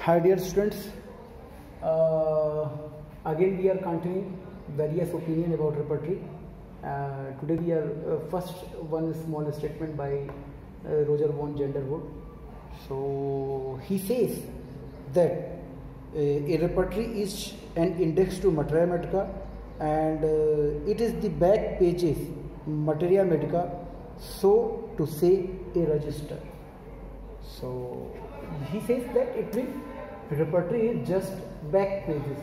Hi dear students, again we are continuing various opinion about repertory. Today we are first one small statement by Roger von Genderwood. So he says that a repertory is an index to materia medica and it is the back pages materia medica, so to say a register. So he says that it will repertory is just back pages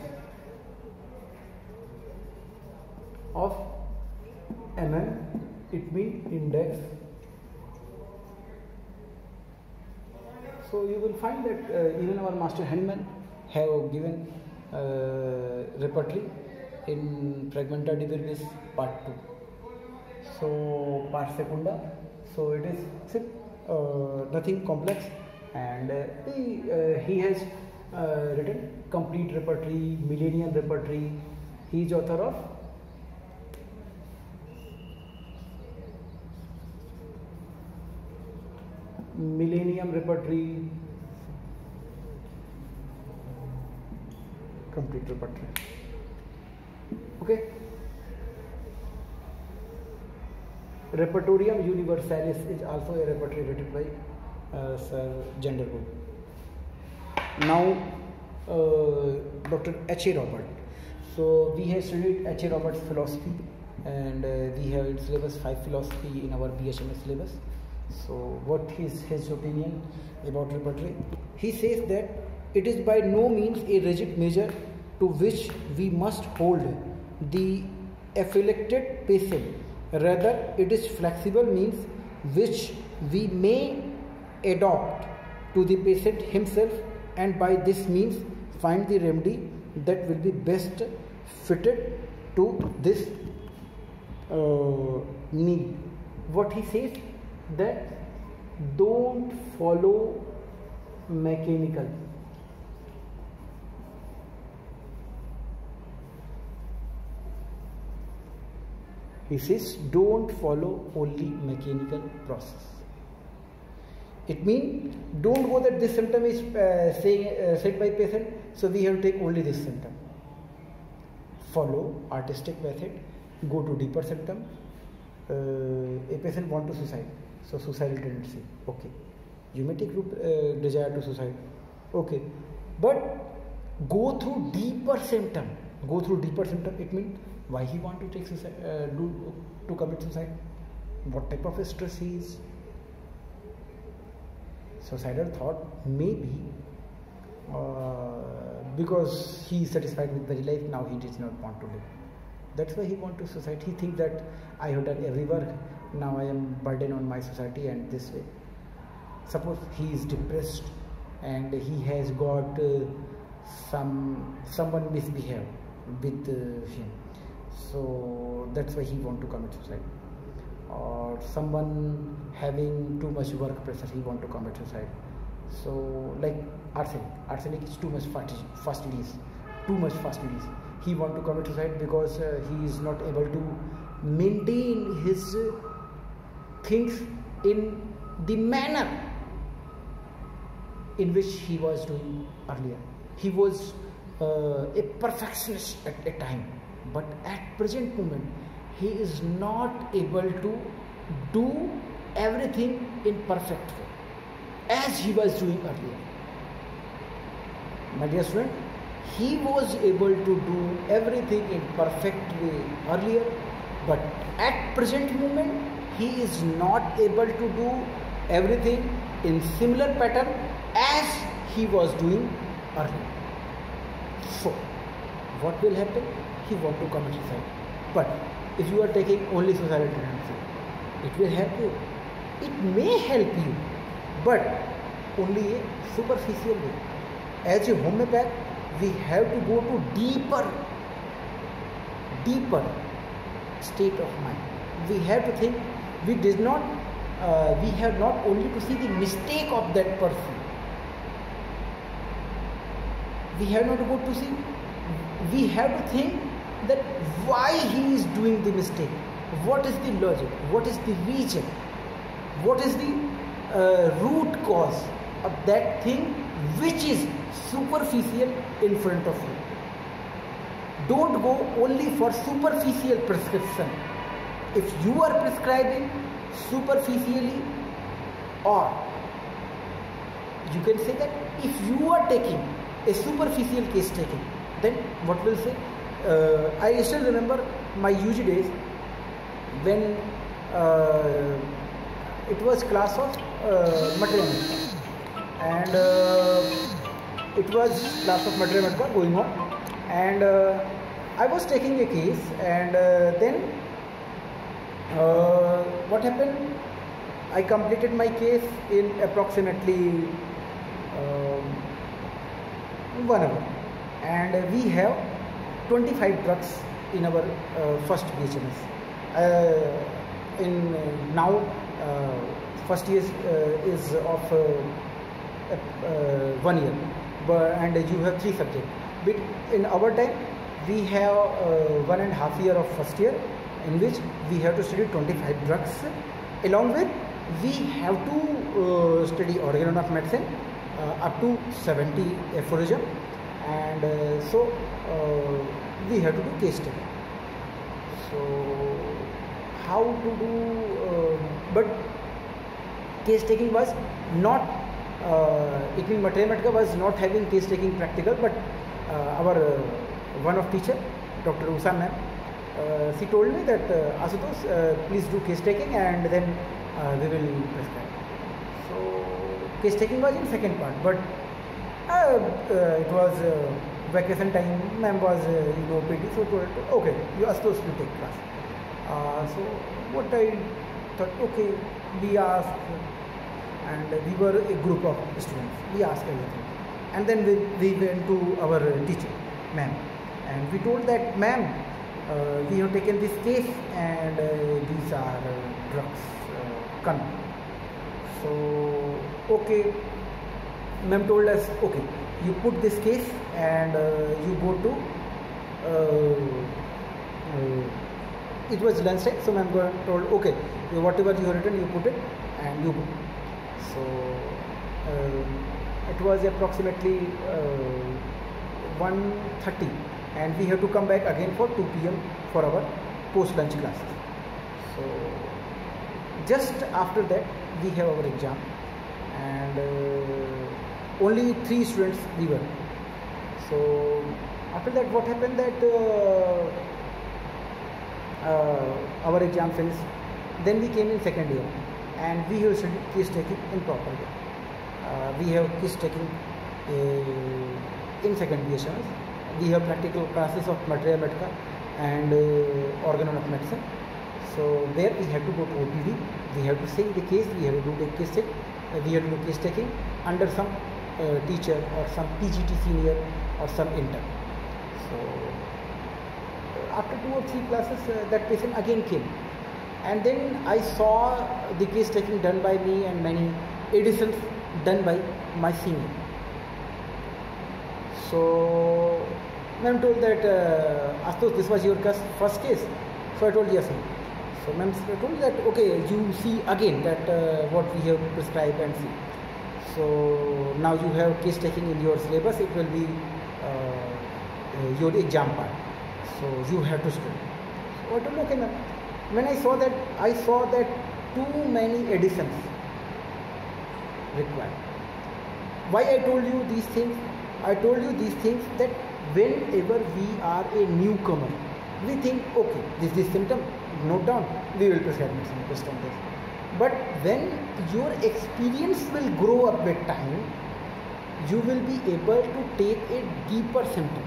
of it means index. So you will find that even our master Henneman have given repertory in Fragmenta de Verbis part 2. So part secunda, so it is nothing complex, and he has written complete repertory, millennium repertory. He is author of millennium repertory, complete repertory. Okay. Repertorium Universalis is also a repertory written by Sir Genderwood. Now Dr. H. A. Robert. So we have studied H. A. Robert's philosophy, and we have in syllabus 5 philosophy in our BHMS syllabus. So what is his opinion about repertory? He says that it is by no means a rigid measure to which we must hold the afflicted patient. Rather, it is flexible means which we may adopt to the patient himself, and by this means find the remedy that will be best fitted to this need. What he says, that don't follow mechanical. He says don't follow only mechanical process. It means don't go that this symptom is said by patient, so we have to take only this symptom. Follow artistic method, go to deeper symptom. A patient want to suicide, so suicidal tendency. Okay, you may take desire to suicide. Okay, but go through deeper symptom. Go through deeper symptom. It means why he want to take suicide, to commit suicide, what type of stress he is. Suicidal thought maybe because he is satisfied with very life, now he does not want to live. That's why he want to suicide. He thinks that I have done every work, now I am burden on my society, and this way. Suppose he is depressed and he has got someone misbehave with him, so that's why he want to commit suicide. Or someone having too much work pressure, he want to commit suicide. So like arsenic is too much fast release, he want to commit suicide because he is not able to maintain his things in the manner in which he was doing earlier. He was a perfectionist at a time, but at present moment he is not able to do everything in perfect way as he was doing earlier. My dear student, he was able to do everything in perfect way earlier, but at present moment he is not able to do everything in similar pattern as he was doing earlier. So what will happen? He want to commit suicide. But if you are taking only suicidal tendency, it will help you. It may help you, but only a superficial way. As a homeopath, we have to go to deeper state of mind. We have to think. We have not only to see the mistake of that person. We have not to go to see. We have to think that why he is doing the mistake. What is the logic? What is the reason? What is the root cause of that thing which is superficial in front of you. Don't go only for superficial prescription. If you are prescribing superficially, or you can say that if you are taking a superficial case taking, then what will say? I still remember my UG days when it was class of material, and it was class of material going on, and I was taking a case, and then what happened? I completed my case in approximately 1 hour, and we have 25 drugs in our first BHMS. In now first year is of 1 year, and you have 3 subjects. But in our time, we have 1.5 year of first year, in which we have to study 25 drugs. Along with, we have to study organ of medicine up to 70 aphorism, and so we have to do case study. So how to do? But case taking was not. It means Mathematics was not having case taking practical, but our one of teacher, Dr. Usha ma'am, she told me that Ashutosh, please do case taking, and then we will prescribe. So case taking was in second part, but it was vacation time. Ma'am was PT, so told okay, you Ashutosh will take class. So what I thought, okay, we asked, and we were a group of students. We asked everything, and then we went to our teacher, ma'am, and we told that, ma'am, we have taken this case, and these are drugs. Come. So okay, ma'am told us, okay, you put this case, and you go to. It was lunch time, so ma'am told, okay, whatever you have written, you put it, and you go. So it was approximately 1:30, and we have to come back again for 2 p.m. for our post-lunch classes. So just after that, we have our exam, and only 3 students we were. So after that, what happened that our exam finished. Then we came in second year, and we have studied case taking in proper way. We have case taking in second BHMS. We have practical classes of Materia Medica and organ of medicine. So there we have to go to OPD. We have to see the case. We have to do the case take. We have to do case taking under some teacher or some PGT senior or some intern. So after 2 or 3 classes, that patient again came, and then I saw the case taking done by me and many editions done by my senior. So ma'am told that, Ashutosh, this was your first case. So I told, yes, ma'am. So ma'am told that, okay, you see again that what we have prescribed and see. So now you have case taking in your syllabus. It will be your exam part. So you have to study. So I told, okay, ma'am. When I saw that too many editions required. Why I told you these things? I told you these things that whenever we are a newcomer, we think, okay, this symptom, note down, we will prescribe medicine based on this. But when your experience will grow up with time, you will be able to take a deeper symptom.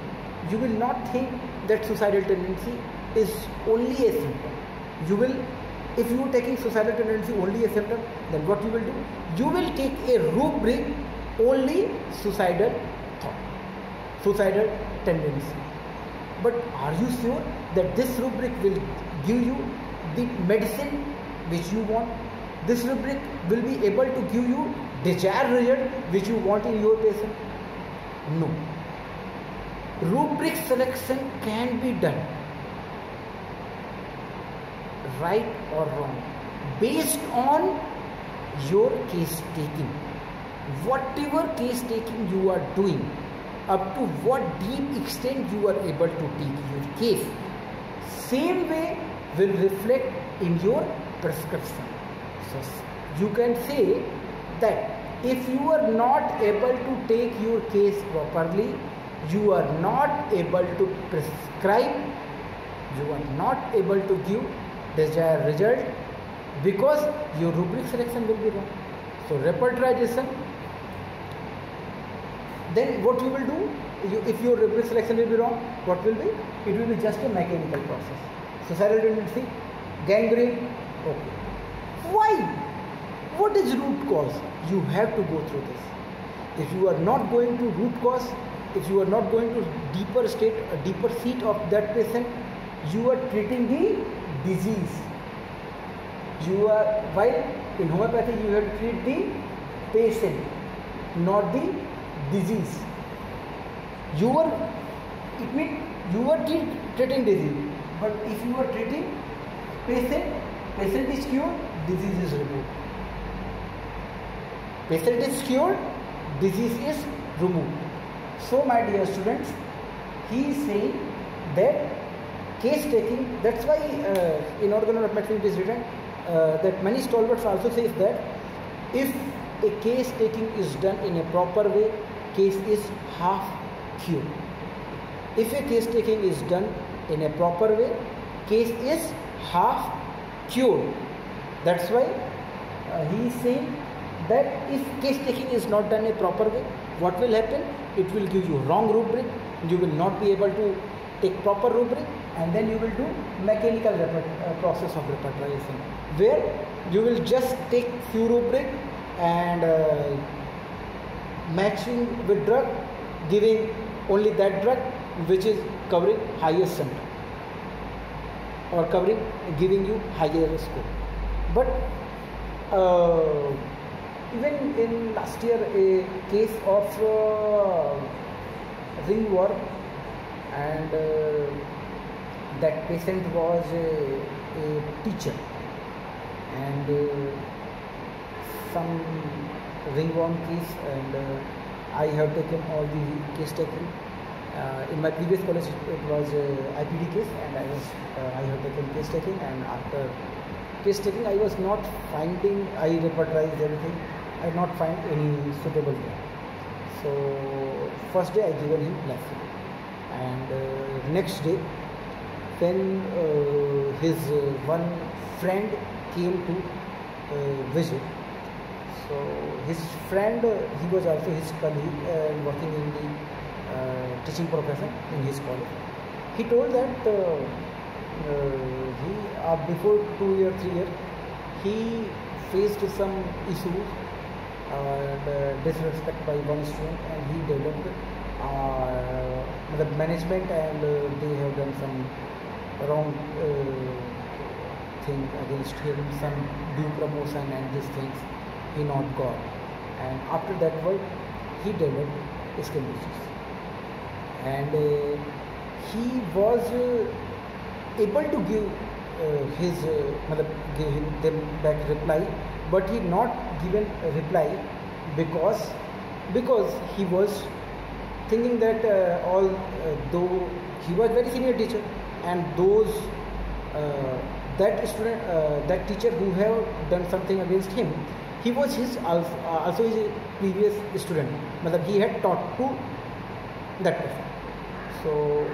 You will not think that suicidal tendency is only a symptom. You will, if you are taking suicidal tendency only a symptom, then what you will do? You will take a rubric only suicidal thought, suicidal tendency. But are you sure that this rubric will give you the medicine which you want? This rubric will be able to give you desired result which you want in your patient? No. Rubric selection can be done, right or wrong, based on your case taking. whatever case taking you are doing, up to what deep extent you are able to take your case, same way will reflect in your prescription. So you can say that if you are not able to take your case properly, you are not able to prescribe, you are not able to give desired result, because your rubric selection will be wrong. So repertorization, then what you will do, if your rubric selection will be wrong, what will be? It will be just a mechanical process. Suicidal tendency, gangrene, okay. Why? What is root cause? You have to go through this. If you are not going to root cause, if you are not going to deeper state, a deeper seat of that patient, you are treating the disease. You are, while in homeopathy you have to treat the patient, not the disease. It means you are treating disease, but if you are treating patient is cured, disease is removed. Patient is cured, disease is removed. So my dear students, he is saying that case taking, that's why in organ of medicine it is written that many stalwarts also says that if a case taking is done in a proper way, case is half cured. If a case taking is done in a proper way, case is half cured. That's why he is saying that if case taking is not done in a proper way, what will happen? It will give you wrong rubric, you will not be able to take proper rubric, and then you will do mechanical process of repertorization, where you will just take few rubric and matching with drug, giving only that drug which is covering highest symptom or giving you higher score. But even in last year, a case of ringworm, and that patient was a teacher, and some ringworm case, and I have taken all the case taken. In my previous college it was IPD case, and I have taken case taking, and after case taking I was not finding, I repertorized everything, I did not find any suitable one. So first day I given him placebo, and next day when his one friend came to visit, so his friend, he was also his colleague working in the teaching profession in his college. He told that he before 2 years, 3 years, he faced some issues and disrespect by one student, and he developed the management, and they have done some wrong thing against him, some due promotion and these things he not got, and after that work he developed skin disease, and he was able to give give him them back reply, but he not given a reply because he was thinking that though he was very senior teacher, and those that student, that teacher who have done something against him, he was his also his previous student, he had taught to that person. So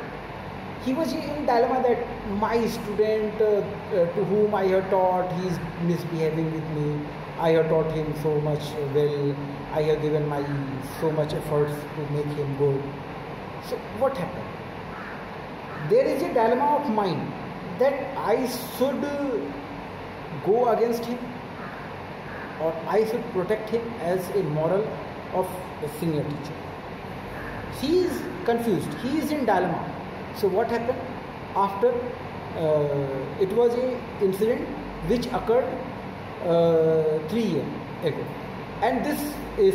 he was in dilemma that my student to whom I have taught, he is misbehaving with me. I have taught him so much well. I have given my so much efforts to make him good. So what happened? There is a dilemma of mine that I should go against him, or I should protect him as a moral of a senior teacher. He is confused. He is in dilemma. So what happened? After it was a incident which occurred 3 years ago, and this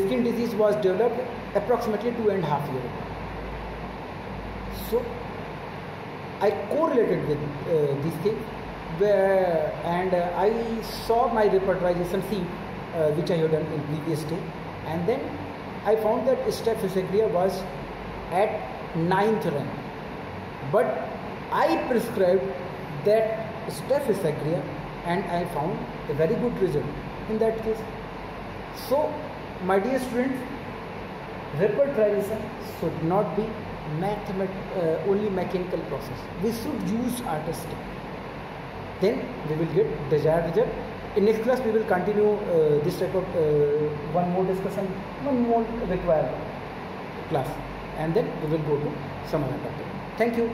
skin disease was developed approximately 2.5 years ago. So I correlated with this thing, and I saw my repertorization sheet which I had done in previous day, and then I found that Staphylococcus was at 9th rank, but I prescribed that Staphylococcus and I found a very good result in that case. So my dear students, repertorization should not be only mechanical process. We should use artistic. Then we will get desired result. In next class we will continue this type of one more discussion, one more required class, and then we will go to some other topic. Thank you.